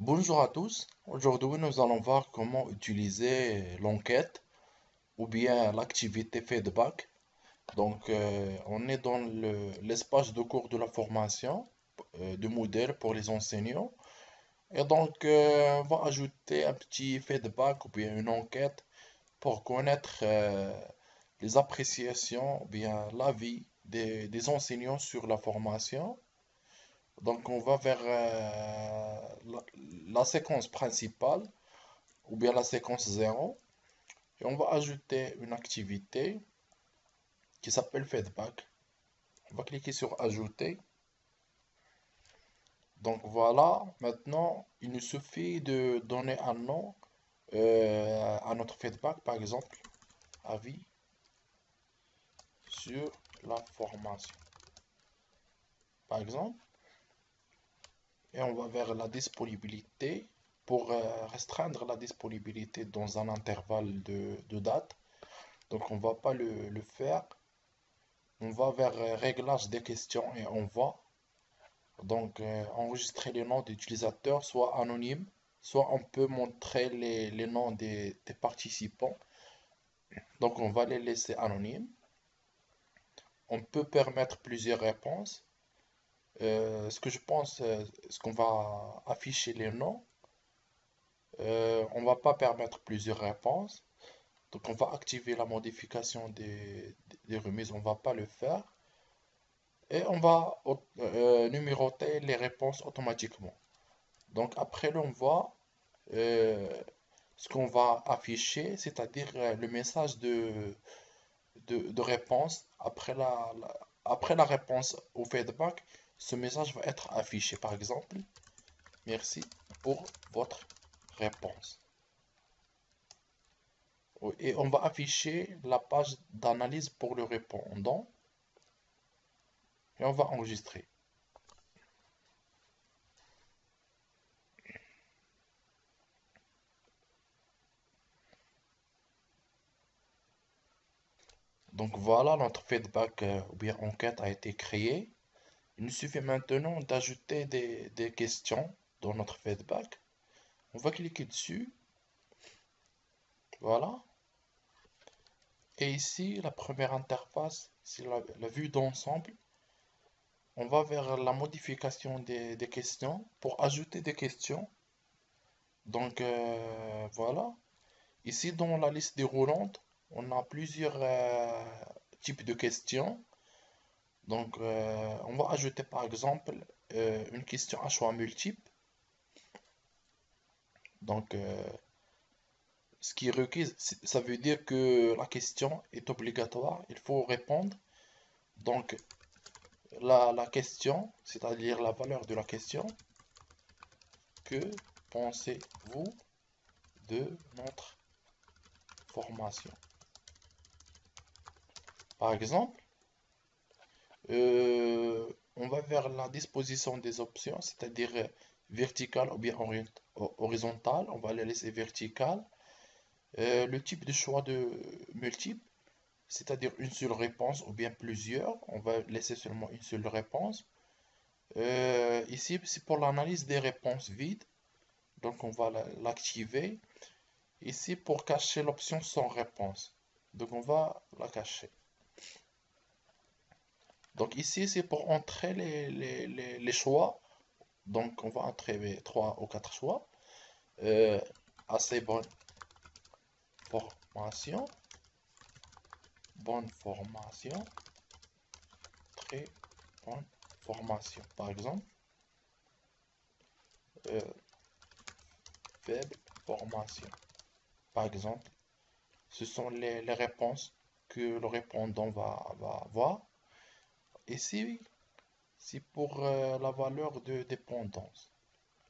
Bonjour à tous. Aujourd'hui, nous allons voir comment utiliser l'enquête ou bien l'activité feedback. On est dans l'espace de cours de la formation de modèle pour les enseignants. On va ajouter un petit feedback ou bien une enquête pour connaître les appréciations ou bien l'avis des enseignants sur la formation. Donc, on va vers la séquence principale ou bien la séquence zéro et on va ajouter une activité qui s'appelle feedback. On va cliquer sur ajouter. Donc voilà, maintenant il nous suffit de donner un nom à notre feedback, par exemple avis sur la formation, par exemple, et on va vers la disponibilité pour restreindre la disponibilité dans un intervalle de date. Donc on ne va pas le faire. On va vers réglage des questions et on va enregistrer les noms d'utilisateurs, soit anonymes, soit on peut montrer les noms des participants. Donc, on va les laisser anonymes. On peut permettre plusieurs réponses. Ce que je pense, ce qu'on va afficher les noms, on va pas permettre plusieurs réponses. Donc, on va activer la modification des remises. On va pas le faire. Et on va numéroter les réponses automatiquement. Donc, après l'envoi, euh, ce qu'on va afficher, c'est-à-dire le message de réponse après la réponse au feedback, ce message va être affiché. Par exemple, merci pour votre réponse. Et on va afficher la page d'analyse pour le répondant et on va enregistrer. Donc voilà, notre feedback ou bien enquête a été créé. Il nous suffit maintenant d'ajouter des questions dans notre feedback. On va cliquer dessus. Voilà. Et ici, la première interface, c'est la vue d'ensemble. On va vers la modification des questions pour ajouter des questions. Voilà. Ici, dans la liste déroulante, on a plusieurs types de questions. On va ajouter par exemple une question à choix multiple. Donc, euh, Ce qui est requis, ça veut dire que la question est obligatoire, il faut répondre. Donc, la question, c'est-à-dire la valeur de la question, que pensez-vous de notre formation? Par exemple, on va vers la disposition des options, c'est-à-dire verticale ou bien horizontale, on va les laisser verticales. Le type de choix de multiple, c'est-à-dire une seule réponse ou bien plusieurs. On va laisser seulement une seule réponse. Ici, c'est pour l'analyse des réponses vides. Donc, on va l'activer. Ici, pour cacher l'option sans réponse. Donc, on va la cacher. Donc, ici, c'est pour entrer les choix. Donc, on va entrer 3 ou 4 choix. Euh, Assez bonne formation. Bonne formation. Très bonne formation. Par exemple, euh, faible formation. Par exemple, ce sont les réponses que le répondant va avoir. Ici, c'est pour la valeur de dépendance.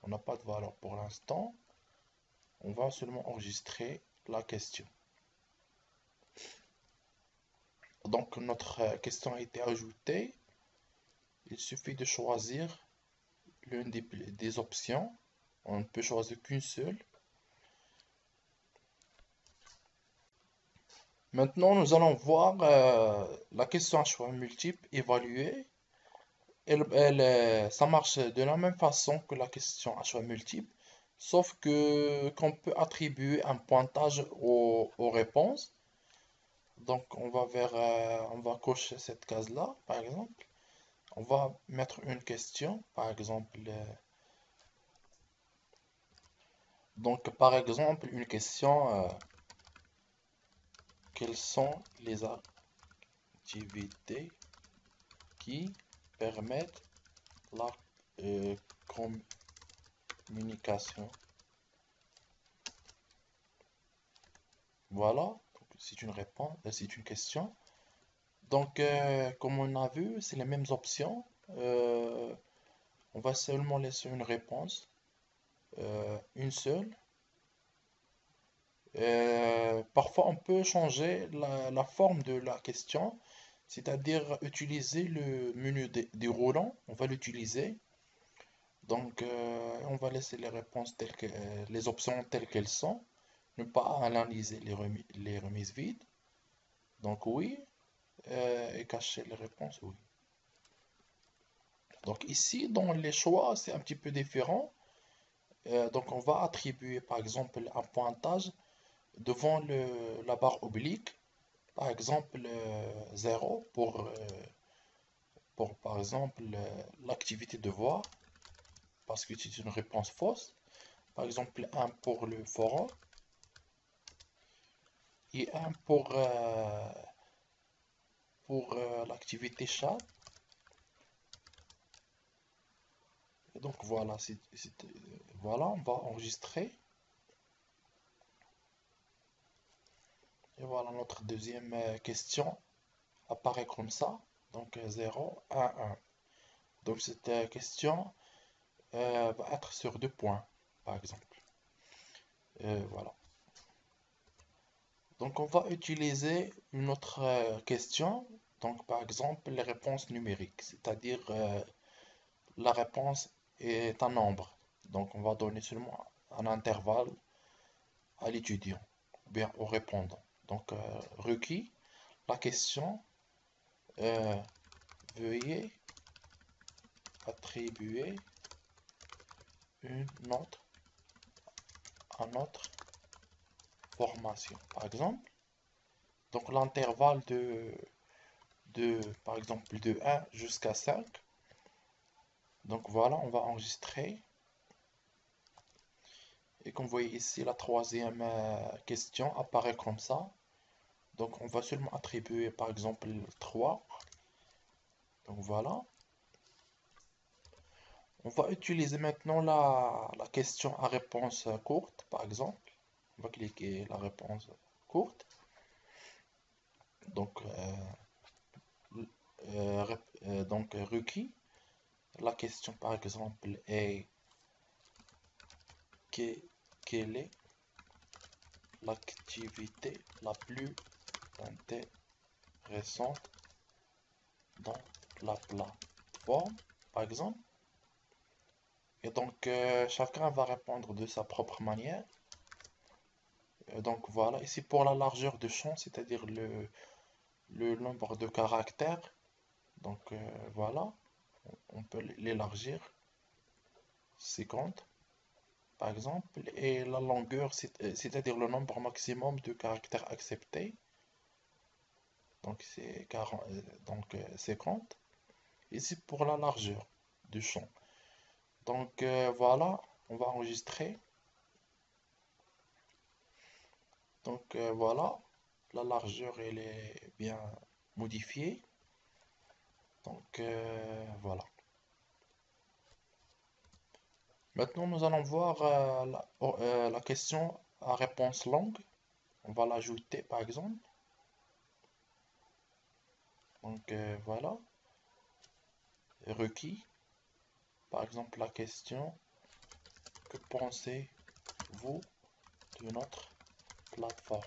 On n'a pas de valeur pour l'instant. On va seulement enregistrer la question. Donc, notre question a été ajoutée. Il suffit de choisir l'une des options. On ne peut choisir qu'une seule. Maintenant, nous allons voir la question à choix multiple évaluée. Ça marche de la même façon que la question à choix multiple. sauf que qu'on peut attribuer un pointage aux réponses. Donc on va cocher cette case-là, par exemple. On va mettre une question, par exemple. Donc par exemple, une question, quelles sont les activités qui permettent la euh, communication? Voilà, donc, c'est une réponse, c'est une question. Donc, comme on a vu, c'est les mêmes options. Euh, on va seulement laisser une réponse, une seule. Parfois, on peut changer la forme de la question, c'est-à-dire utiliser le menu déroulant. On va l'utiliser. Donc, on va laisser les réponses telles que, les options telles qu'elles sont, ne pas analyser les remises vides. Donc, oui, et cacher les réponses, oui. Donc, ici, dans les choix, c'est un petit peu différent. Donc, on va attribuer, par exemple, un pointage devant la barre oblique. Par exemple, 0 pour, par exemple, l'activité devoir, parce que c'est une réponse fausse. Par exemple, un pour le forum et un pour l'activité chat. Et donc voilà, voilà, on va enregistrer. Et voilà, notre deuxième question apparaît comme ça. Donc 0, 1, 1. Donc cette question va être sur 2 points, par exemple. Voilà. Donc on va utiliser une autre question. Donc par exemple les réponses numériques, c'est-à-dire la réponse est un nombre. Donc on va donner seulement un intervalle à l'étudiant, ou bien au répondant. Donc requis, la question, euh, veuillez attribuer une note à notre formation. Par exemple, donc l'intervalle par exemple, de 1 jusqu'à 5. Donc voilà, on va enregistrer. Et comme vous voyez ici, la troisième question apparaît comme ça. Donc on va seulement attribuer par exemple 3. Donc voilà. On va utiliser maintenant la question à réponse courte, par exemple. On va cliquer la réponse courte. Donc, requis. La question, par exemple, est quelle est l'activité la plus intéressante dans la plateforme, par exemple. Et donc, chacun va répondre de sa propre manière. Donc voilà, ici pour la largeur de champ, c'est-à-dire le nombre de caractères. Donc voilà, on peut l'élargir, 50 par exemple, et la longueur, c'est-à-dire le nombre maximum de caractères acceptés, donc c'est 50. Ici pour la largeur du champ. Donc voilà, on va enregistrer. Donc voilà, la largeur elle est bien modifiée. Donc voilà. Maintenant, nous allons voir la question à réponse longue. On va l'ajouter par exemple. Donc voilà, requis. Par exemple, la question, que pensez-vous de notre plateforme?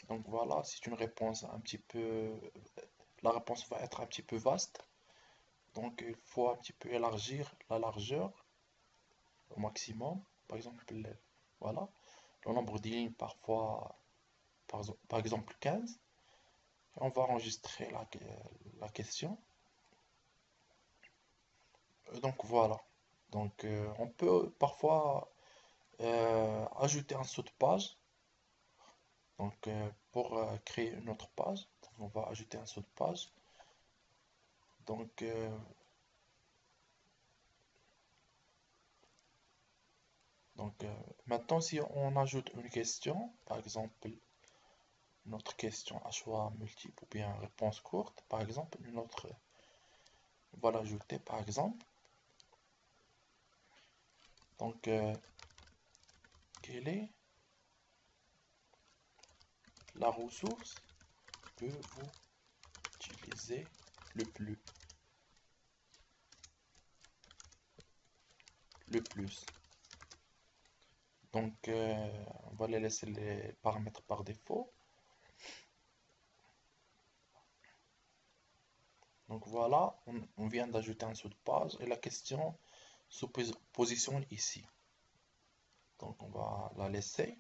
Donc voilà, c'est une réponse un petit peu... La réponse va être un petit peu vaste. Donc il faut un petit peu élargir la largeur au maximum. Par exemple, voilà, le nombre de lignes parfois, par exemple 15. On va enregistrer la question. Donc voilà. Donc on peut parfois ajouter un saut de page. Donc pour créer une autre page, donc, on va ajouter un saut de page. Donc maintenant si on ajoute une question, par exemple notre question à choix multiple ou bien réponse courte, par exemple une autre, on va l'ajouter par exemple. Donc quelle est la ressource que vous utilisez le plus. Donc, on va les laisser les paramètres par défaut. Donc voilà, on vient d'ajouter un saut de page et la question se positionne ici. Donc on va la laisser.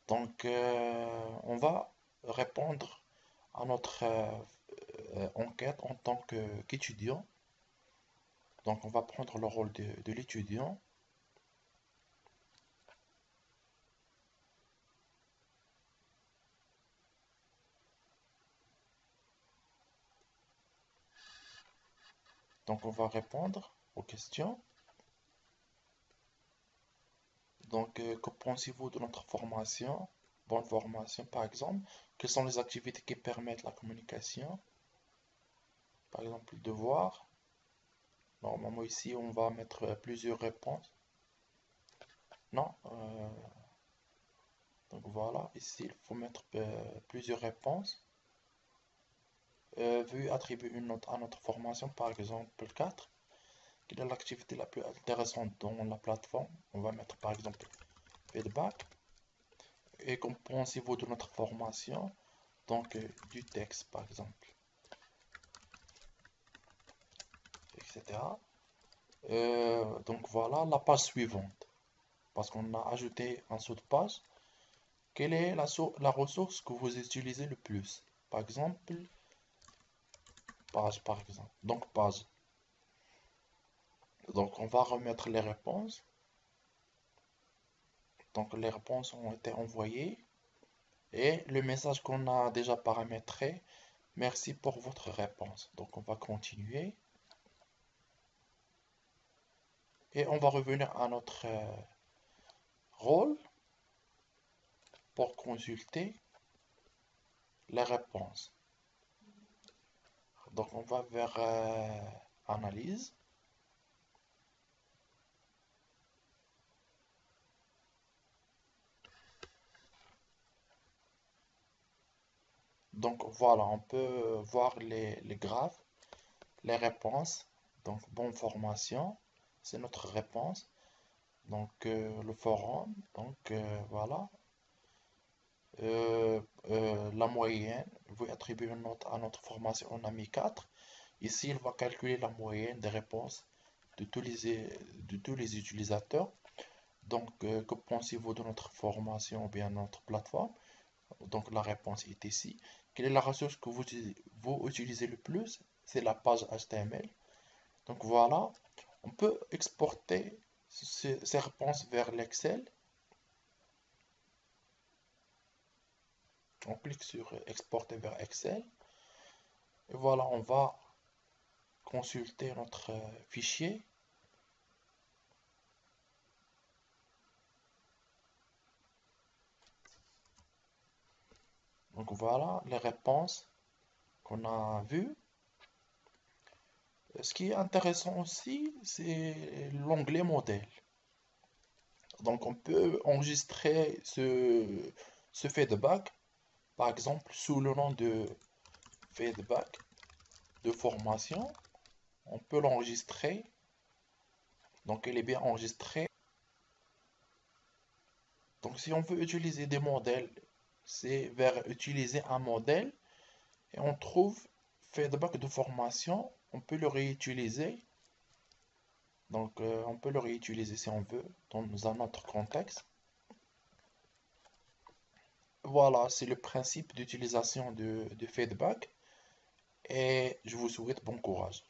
Donc on va répondre à notre enquête en tant qu'étudiant. Donc on va prendre le rôle de l'étudiant. Donc on va répondre aux questions. Donc que pensez-vous de notre formation? Bonne formation par exemple. Quelles sont les activités qui permettent la communication? Par exemple, le devoir. Normalement ici on va mettre plusieurs réponses. Non. Donc voilà, ici il faut mettre plusieurs réponses. Veuillez attribuer une note à notre formation, par exemple 4. Quelle est l'activité la plus intéressante dans la plateforme? On va mettre par exemple feedback. Et qu'en pensez-vous de notre formation? Donc du texte par exemple, etc. Donc voilà la page suivante. Parce qu'on a ajouté un saut de page. Quelle est la ressource que vous utilisez le plus? Par exemple, page par exemple. Donc page. Donc on va remettre les réponses. Donc les réponses ont été envoyées. Et le message qu'on a déjà paramétré, merci pour votre réponse. Donc on va continuer. Et on va revenir à notre rôle pour consulter les réponses. Donc on va vers analyse. Donc voilà, on peut voir les graphes, les réponses. Donc bonne formation, c'est notre réponse. Donc le forum, donc voilà. La moyenne, vous attribuez une note à notre formation, on a mis 4. Ici, il va calculer la moyenne des réponses de tous les utilisateurs. Donc, que pensez-vous de notre formation ou bien notre plateforme? Donc, la réponse est ici. Quelle est la ressource que vous utilisez le plus? C'est la page HTML. Donc, voilà. On peut exporter ces réponses vers l'Excel. On clique sur exporter vers Excel. Et voilà, on va consulter notre fichier. Donc voilà les réponses qu'on a vues. Ce qui est intéressant aussi, c'est l'onglet modèle. Donc on peut enregistrer ce feedback, par exemple, sous le nom de feedback de formation. On peut l'enregistrer. Donc il est bien enregistré. Donc si on veut utiliser des modèles, c'est vers utiliser un modèle et on trouve feedback de formation. On peut le réutiliser. Donc on peut le réutiliser si on veut dans un autre contexte. Voilà, c'est le principe d'utilisation de feedback et je vous souhaite bon courage.